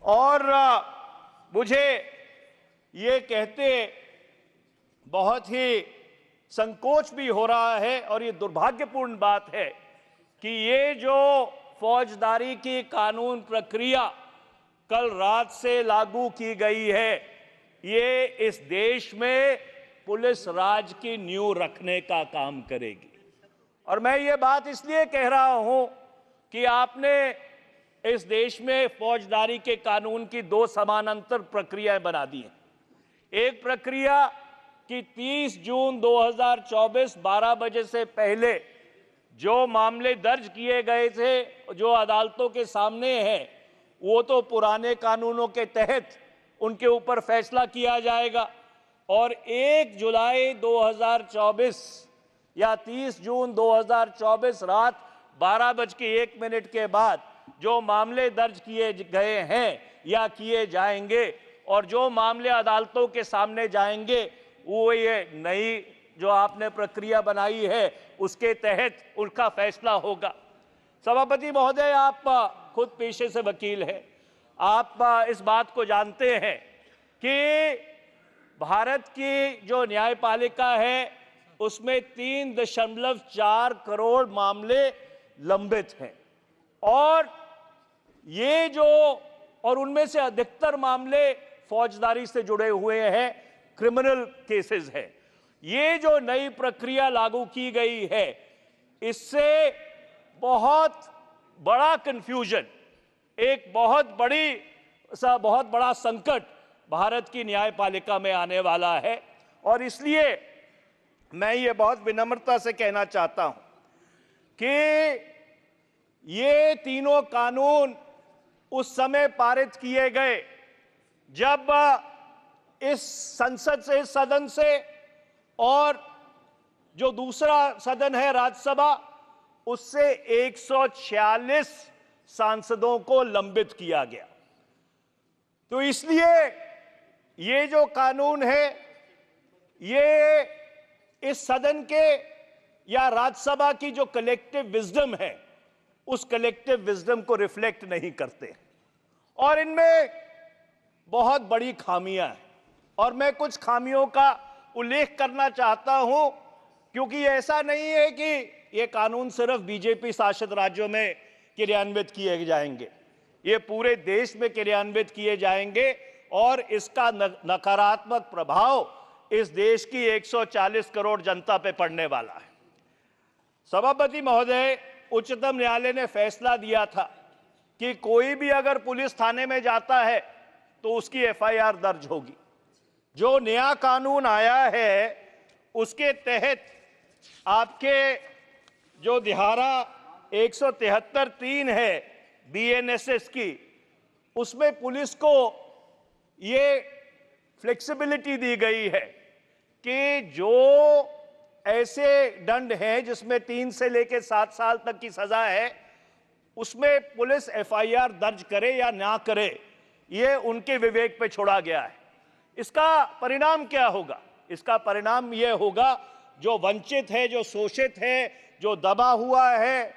और मुझे ये कहते बहुत ही संकोच भी हो रहा है और ये दुर्भाग्यपूर्ण बात है कि ये जो फौजदारी की कानून प्रक्रिया कल रात से लागू की गई है, ये इस देश में पुलिस राज की नींव रखने का काम करेगी। और मैं ये बात इसलिए कह रहा हूं कि आपने इस देश में फौजदारी के कानून की दो समानांतर प्रक्रियाएं बना दी हैं। एक प्रक्रिया कि 30 जून 2024 12 बजे से पहले जो मामले दर्ज किए गए थे, जो अदालतों के सामने हैं, वो तो पुराने कानूनों के तहत उनके ऊपर फैसला किया जाएगा। और 1 जुलाई 2024 या 30 जून 2024 रात 12:01 के बाद जो मामले दर्ज किए गए हैं या किए जाएंगे और जो मामले अदालतों के सामने जाएंगे, वो ये नई जो आपने प्रक्रिया बनाई है उसके तहत उनका फैसला होगा। सभापति महोदय, आप खुद पेशे से वकील हैं, आप इस बात को जानते हैं कि भारत की जो न्यायपालिका है उसमें 3.4 करोड़ मामले लंबित हैं और उनमें से अधिकतर मामले फौजदारी से जुड़े हुए हैं, क्रिमिनल केसेस हैं। ये जो नई प्रक्रिया लागू की गई है, इससे बहुत बड़ा कंफ्यूजन, एक बहुत बड़ा संकट भारत की न्यायपालिका में आने वाला है। और इसलिए मैं ये बहुत विनम्रता से कहना चाहता हूं कि ये तीनों कानून उस समय पारित किए गए जब इस संसद से, इस सदन से, और जो दूसरा सदन है राज्यसभा, उससे 146 सांसदों को लंबित किया गया। तो इसलिए ये जो कानून है, ये इस सदन के या राज्यसभा की जो कलेक्टिव विजडम है, उस कलेक्टिव विजडम को रिफ्लेक्ट नहीं करते और इनमें बहुत बड़ी खामियां हैं। और मैं कुछ खामियों का उल्लेख करना चाहता हूं, क्योंकि ऐसा नहीं है कि ये कानून सिर्फ बीजेपी शासित राज्यों में क्रियान्वित किए जाएंगे, ये पूरे देश में क्रियान्वित किए जाएंगे और इसका नकारात्मक प्रभाव इस देश की 140 करोड़ जनता पे पड़ने वाला है। सभापति महोदय, उच्चतम न्यायालय ने फैसला दिया था कि कोई भी अगर पुलिस थाने में जाता है तो उसकी एफआईआर दर्ज होगी। जो नया कानून आया है उसके तहत आपके जो धारा 173(3) है बीएनएसएस की, उसमें पुलिस को ये फ्लेक्सिबिलिटी दी गई है कि जो ऐसे दंड हैं जिसमें 3 से लेकर 7 साल तक की सजा है, उसमें पुलिस एफआईआर दर्ज करे या ना करे, ये उनके विवेक पे छोड़ा गया है। इसका परिणाम क्या होगा? इसका परिणाम यह होगा, जो वंचित है, जो शोषित है, जो दबा हुआ है,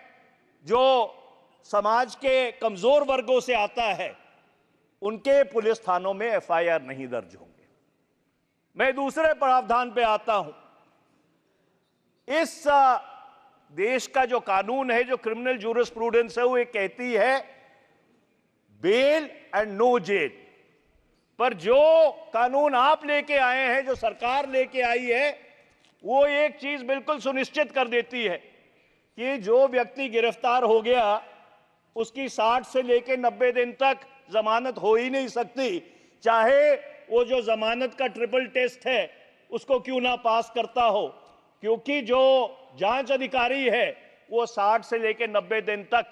जो समाज के कमजोर वर्गों से आता है, उनके पुलिस थानों में एफआईआर नहीं दर्ज होंगे। मैं दूसरे प्रावधान पे आता हूं। इस देश का जो कानून है, जो क्रिमिनल जूरिस्प्रूडेंस है, वो ये कहती है बेल एंड नो जेल। पर जो कानून आप लेके आए हैं, जो सरकार लेके आई है, वो एक चीज बिल्कुल सुनिश्चित कर देती है कि जो व्यक्ति गिरफ्तार हो गया उसकी 60 से लेकर 90 दिन तक जमानत हो ही नहीं सकती, चाहे वो जो जमानत का ट्रिपल टेस्ट है उसको क्यों ना पास करता हो, क्योंकि जो जांच अधिकारी है वो 60 से लेकर 90 दिन तक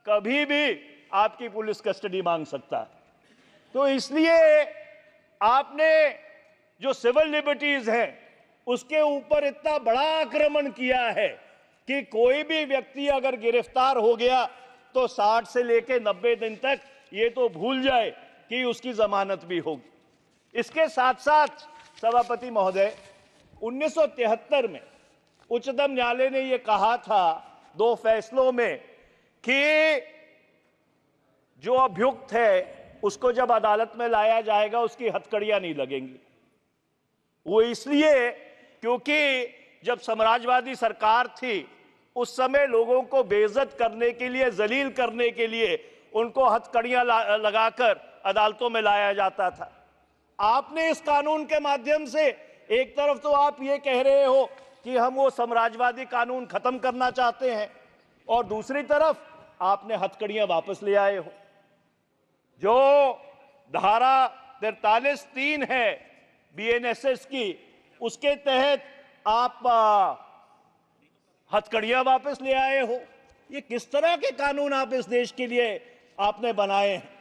कभी भी आपकी पुलिस कस्टडी मांग सकता है। तो इसलिए आपने जो सिविल लिबर्टीज हैं उसके ऊपर इतना बड़ा आक्रमण किया है कि कोई भी व्यक्ति अगर गिरफ्तार हो गया तो 60 से लेकर 90 दिन तक ये तो भूल जाए कि उसकी जमानत भी होगी। इसके साथ साथ सभापति महोदय, 1973 में उच्चतम न्यायालय ने यह कहा था 2 फैसलों में कि जो अभियुक्त है उसको जब अदालत में लाया जाएगा उसकी हथकड़ियां नहीं लगेंगी। वो इसलिए क्योंकि जब साम्राज्यवादी सरकार थी उस समय लोगों को बेइज्जत करने के लिए, जलील करने के लिए उनको हथकड़ियां लगाकर अदालतों में लाया जाता था। आपने इस कानून के माध्यम से एक तरफ तो आप ये कह रहे हो कि हम वो साम्राज्यवादी कानून खत्म करना चाहते हैं और दूसरी तरफ आपने हथकड़ियां वापस ले आए हो। जो धारा 43(3) है बीएनएसएस की, उसके तहत आप हथकड़ियां वापस ले आए हो। ये किस तरह के कानून आप इस देश के लिए आपने बनाए हैं?